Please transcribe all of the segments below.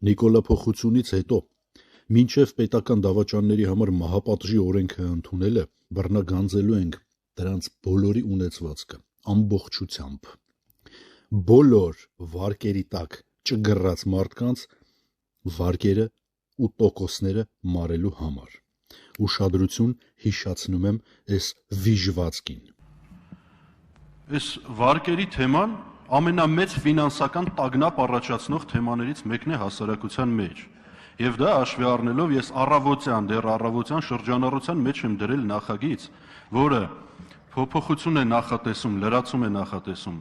Նիկոլափոխությունից հետո մինչև պետական դավաճանների համար մահապատժի օրենքը ընդունելը բռնագանձելու ենք դրանց բոլորի ունեցվածքը ամբողջությամբ բոլոր վարկերի տակ ճգռած մարդկանց վարկերը ու տոկոսները մարելու համար ուշադրություն հիշացնում եմ այս վիժվածքին Այս վարկերի թեման ամենամեծ ֆինանսական տագնապ առաջացնող թեմաներից մեկն է հասարակության մեջ եւ դա հաշվի առնելով ես առավոտյան շրջանառության մեջ եմ դրել նախագիծ, որը փոփոխություն է նախատեսում, լրացում է նախատեսում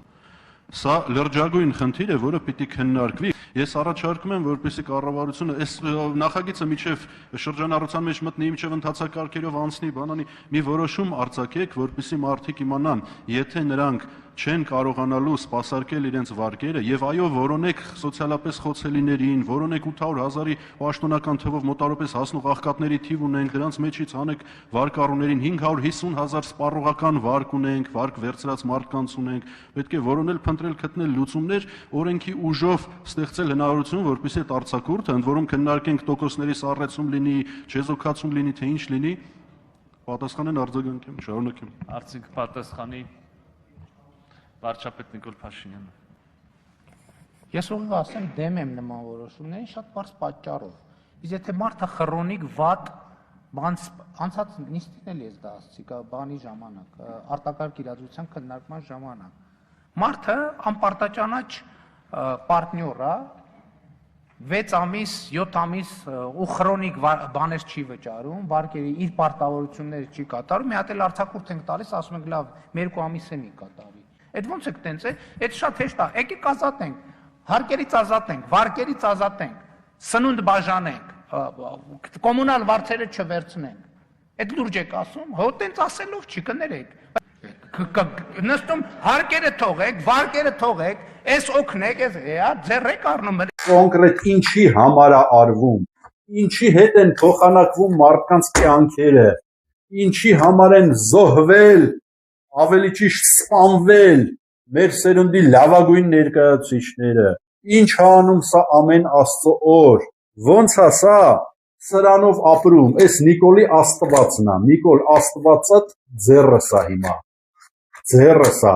Սա լրջագույն խնդիր է, որը պիտի քննարկվի։ Ես առաջարկում եմ, որպեսզի կառավարությունը այս նախագիծը միջև շրջանառության մեջ մտնի, միջև ընթացակարգերով անցնի, բանանի մի որոշում արձակեք, որպեսզի մարդիկ իմանան, եթե նրանք չեն կարողանալու սպասարկել իրենց վարկերը եւ այո որոնեք սոցիալապես խոցելիներին, որոնեք 800,000-ի պաշտոնական թվով մոտավորապես հասնող աղքատների թիվ ունենք, դրանց մեջից անեք վարկառուներին 550,000 սպառողական վարկ ունենք, վարկ վերցրած մարդկանց ունենք, պետք է որոնել, փնտրել, գտնել լուծումներ, օրենքի ուժով ստեղծել հնարավորություն, որպեսզի այդ արձակուրդը, ընդ որում քննարկենք տոկոսների սառեցում լինի, չեզոքացում լինի, թե ինչ լինի, պատասխանեն արձագանքեմ, շարունակեմ։ Արդյոք պատասխանի Վարչապետ Նիկոլ Փաշինյանը Ես ուղիղ ասեմ դեմ եմ նման որոշումներին շատ բարձ պատճառով։ Իսկ եթե մարդը խռոնիկ վատ անցած նիստին էլ ես դա ասացի, բանի ժամանակ, արտակարգ իրադրության քննարկման ժամանակ։ Մարդը անպարտաճանաչ պարտնյոր է 6 ամիս, 7 ամիս ու խրոնիկ բաներ չի վճարում, վարկերի իր պարտավորությունները չի կատարում, մի հատ էլ արձակուրդ ենք տալիս, ասում ենք լավ, 2 ամիս է մի կատարի։ Այդ ոնց եք տենց է, այդ շատ հեշտ է, եկեք ազատենք, հարկերից ազատենք, վարկերից ազատենք, սնունդ բաժանենք, կոմունալ վարձերը չվերցնենք։ Այդ լուրջ եք ասում, հո տենց ասելով չի կներեք։ Նստում հարկերը թողեք, վարկերը թողեք, այս օգնեք, այս ձեռեք առնում։ Կոնկրետ ինչի համար է արվում, ինչի հետ են փոխանակվում մարդկանց կյանքերը, ինչի համար են զոհվել, ավելի ճիշտ սպանվել մեր սերունդի լավագույն ներկայացուցիչները, ինչ անում սա ամեն Աստծո օր, ոնց է սա սրանով ապրում, այս Նիկոլի Աստվածն է, Նիկոլ Աստվածը ձեռս է հիմա, ձեռս է,